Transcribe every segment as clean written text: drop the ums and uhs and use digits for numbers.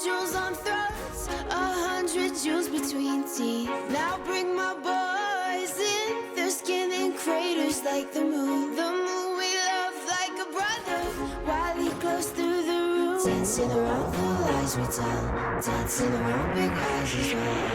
jewels on throats, 100 jewels between teeth. Now bring my boys in, their skin in craters like the moon. The moon we love like a brother, while he glows through the room. Dancing around the lies we tell, dancing around big eyes as well.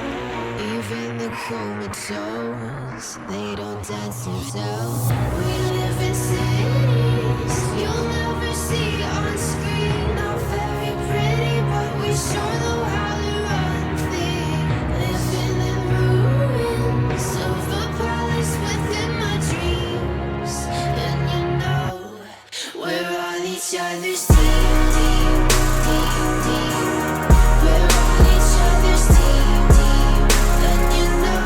Even the comatose, they don't dance themselves. We live in cities you'll never see on screen. Not very pretty, but we sure know how to run things. Living in ruins of the palace within my dreams. And you know, we're on each other's team, team, team, team. We're on each other's team, team. And you know,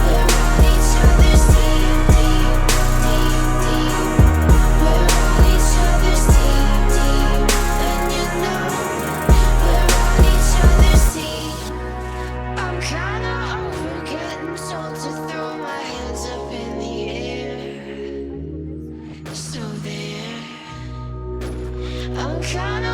we're on each other's team, team, team, team. We're on each other's team, team. And you know, we're on each other's team. I'm kinda over getting told to throw my hands up in the air. So there. I'm kinda